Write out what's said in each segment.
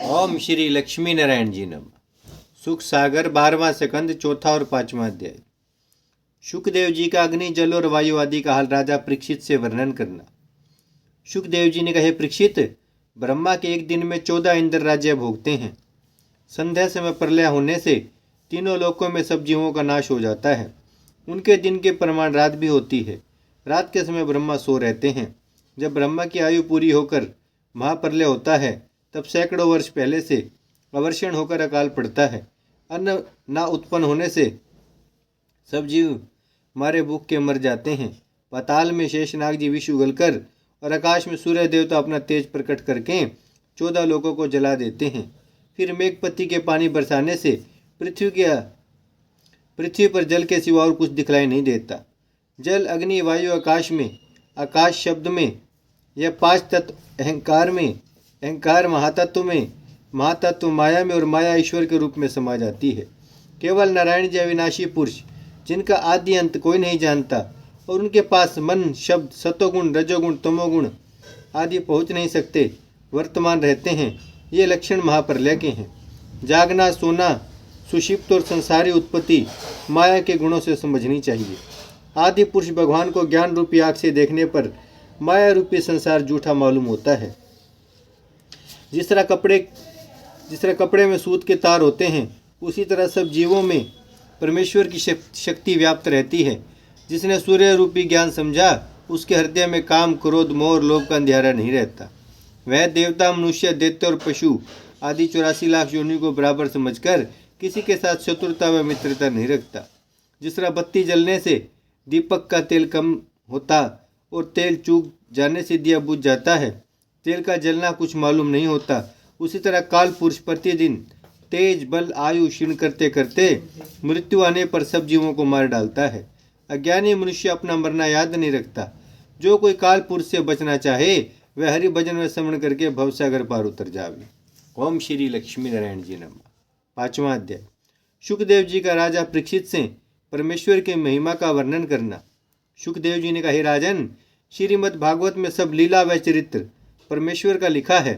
ओम श्री लक्ष्मी नारायण जी नमः। सुख सागर 12वां सकंद 4था और 5वां अध्याय। शुकदेव जी का अग्नि जल और वायु आदि का हाल राजा परीक्षित से वर्णन करना। शुकदेव जी ने कहे, परीक्षित, ब्रह्मा के एक दिन में 14 इंद्र राज्य भोगते हैं। संध्या समय प्रलय होने से तीनों लोकों में सब जीवों का नाश हो जाता है। उनके दिन के प्रमाण रात भी होती है। रात के समय ब्रह्मा सो रहते हैं। जब ब्रह्मा की आयु पूरी होकर महाप्रलय होता है, तब सैकड़ों वर्ष पहले से अवर्षण होकर अकाल पड़ता है। अन्न न उत्पन्न होने से सब जीव मारे भूख के मर जाते हैं। पाताल में शेषनाग जी विष उगलकर और आकाश में सूर्य देवता अपना तेज प्रकट करके 14 लोगों को जला देते हैं। फिर मेघपति के पानी बरसाने से पृथ्वी पर जल के सिवा और कुछ दिखलाई नहीं देता। जल, अग्नि, वायु, आकाश में, आकाश शब्द में, यह 5 तत्व अहंकार में, अहंकार महातत्व में, महातत्व माया में और माया ईश्वर के रूप में समा जाती है। केवल नारायण जी अविनाशी पुरुष, जिनका आदि अंत कोई नहीं जानता और उनके पास मन, शब्द, सतोगुण, रजोगुण, तमोगुण आदि पहुँच नहीं सकते, वर्तमान रहते हैं। ये लक्षण महाप्रलय के हैं। जागना, सोना, सुषिप्त और संसारी उत्पत्ति माया के गुणों से समझनी चाहिए। आदि पुरुष भगवान को ज्ञान रूपी आँख से देखने पर माया रूपी संसार झूठा मालूम होता है। जिस तरह कपड़े में सूत के तार होते हैं, उसी तरह सब जीवों में परमेश्वर की शक्ति व्याप्त रहती है। जिसने सूर्य रूपी ज्ञान समझा, उसके हृदय में काम, क्रोध, मोह और लोभ का अंधियारा नहीं रहता। वह देवता, मनुष्य, दैत्य और पशु आदि 84 लाख योनियों को बराबर समझकर किसी के साथ शत्रुता व मित्रता नहीं रखता। जिस तरह बत्ती जलने से दीपक का तेल कम होता और तेल चूक जाने से दिया बुझ जाता है, तेल का जलना कुछ मालूम नहीं होता, उसी तरह काल पुरुष प्रतिदिन तेज, बल, आयु क्षीण करते करते मृत्यु आने पर सब जीवों को मार डालता है। अज्ञानी मनुष्य अपना मरना याद नहीं रखता। जो कोई काल पुरुष से बचना चाहे, वह हरि भजन में श्रवण करके भवसागर पार उतर जावे। ओम श्री लक्ष्मी नारायण जी नमः। 5वां अध्याय। शुकदेव जी का राजा परीक्षित से परमेश्वर की महिमा का वर्णन करना। शुकदेव जी ने कहा, हे राजन, श्रीमद् भागवत में सब लीला व चरित्र परमेश्वर का लिखा है।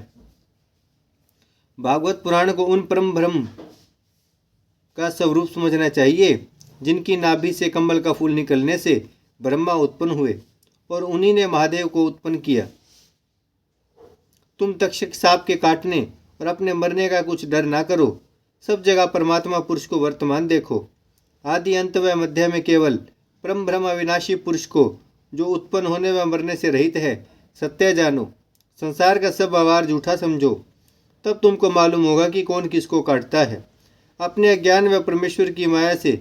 भागवत पुराण को उन परम ब्रह्म का स्वरूप समझना चाहिए, जिनकी नाभि से कमल का फूल निकलने से ब्रह्मा उत्पन्न हुए और उन्हीं ने महादेव को उत्पन्न किया। तुम तक्षक सांप के काटने और अपने मरने का कुछ डर ना करो। सब जगह परमात्मा पुरुष को वर्तमान देखो। आदि अंत व मध्य में केवल परम ब्रह्म अविनाशी पुरुष को, जो उत्पन्न होने व मरने से रहित है, सत्य जानो। संसार का सब व्यवहार झूठा समझो, तब तुमको मालूम होगा कि कौन किसको काटता है। अपने अज्ञान व परमेश्वर की माया से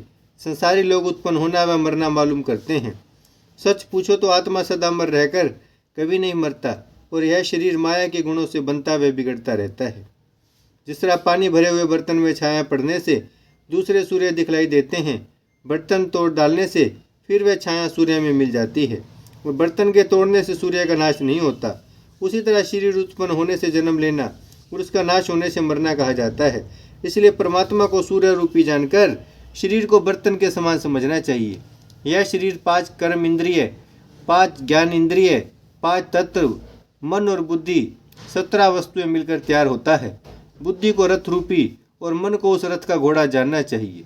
संसारी लोग उत्पन्न होना व मरना मालूम करते हैं। सच पूछो तो आत्मा सदा मर रहकर कभी नहीं मरता और यह शरीर माया के गुणों से बनता व बिगड़ता रहता है। जिस तरह पानी भरे हुए बर्तन में छाया पड़ने से दूसरे सूर्य दिखलाई देते हैं, बर्तन तोड़ डालने से फिर वह छाया सूर्य में मिल जाती है और बर्तन के तोड़ने से सूर्य का नाश नहीं होता। उसी तरह शरीर उत्पन्न होने से जन्म लेना और उसका नाश होने से मरना कहा जाता है। इसलिए परमात्मा को सूर्य रूपी जानकर शरीर को बर्तन के समान समझना चाहिए। यह शरीर 5 कर्म इंद्रिय, 5 ज्ञान इंद्रिय, 5 तत्व, मन और बुद्धि, 17 वस्तुएं मिलकर तैयार होता है। बुद्धि को रथ रूपी और मन को उस रथ का घोड़ा जानना चाहिए।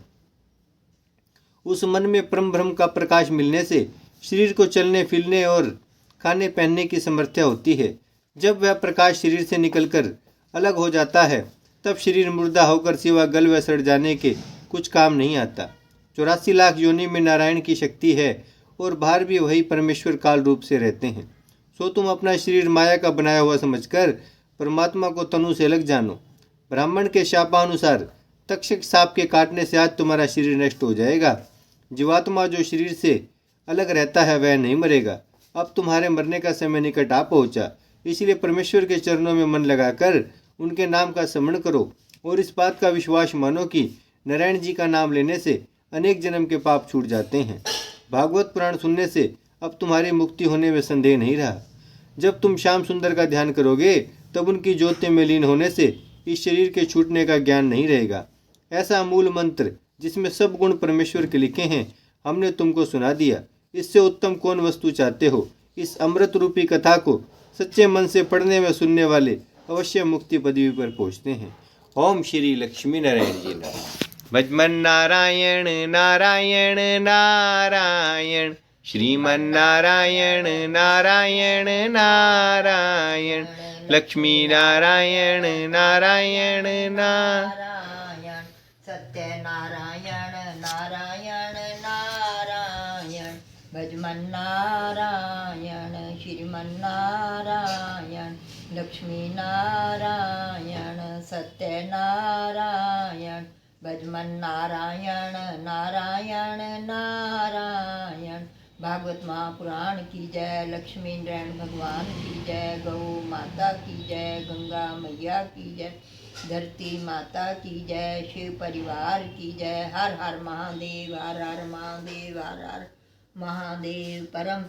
उस मन में परम ब्रह्म का प्रकाश मिलने से शरीर को चलने फिरने और खाने पहनने की समर्थ्या होती है। जब वह प्रकाश शरीर से निकलकर अलग हो जाता है, तब शरीर मुर्दा होकर सिवा गल व सड़ जाने के कुछ काम नहीं आता। 84 लाख योनि में नारायण की शक्ति है और बाहर भी वही परमेश्वर काल रूप से रहते हैं। सो तुम अपना शरीर माया का बनाया हुआ समझकर परमात्मा को तनु से अलग जानो। ब्राह्मण के शापानुसार तक्षक सांप के काटने से आज तुम्हारा शरीर नष्ट हो जाएगा। जीवात्मा जो शरीर से अलग रहता है, वह नहीं मरेगा। अब तुम्हारे मरने का समय निकट आ पहुंचा, इसलिए परमेश्वर के चरणों में मन लगाकर उनके नाम का स्मरण करो और इस बात का विश्वास मानो कि नारायण जी का नाम लेने से अनेक जन्म के पाप छूट जाते हैं। भागवत पुराण सुनने से अब तुम्हारी मुक्ति होने में संदेह नहीं रहा। जब तुम श्याम सुंदर का ध्यान करोगे, तब उनकी ज्योति में लीन होने से इस शरीर के छूटने का ज्ञान नहीं रहेगा। ऐसा मूल मंत्र जिसमें सब गुण परमेश्वर के लिखे हैं, हमने तुमको सुना दिया। इससे उत्तम कौन वस्तु चाहते हो? इस अमृत रूपी कथा को सच्चे मन से पढ़ने व सुनने वाले अवश्य मुक्ति पदवी पर पहुँचते हैं। ओम श्री लक्ष्मी नारायण जी नारायण। भजमन नारायण नारायण नारायण, श्रीमन नारायण नारायण नारायण, लक्ष्मी नारायण नारायण नारायण, सत्य नारायण नारायण नारायण, भजमन नारायण श्रीमन नारायण, लक्ष्मी नारायण, सत्य नारायण, भजमन नारायण नारायण नारायण। भागवत महापुराण की जय, लक्ष्मी नारायण भगवान की जय, गौ माता की जय, गंगा मैया की जय, धरती माता की जय, शिव परिवार की जय। हर हर महादेव, हर हर महादेव, हर हर महादेव। परम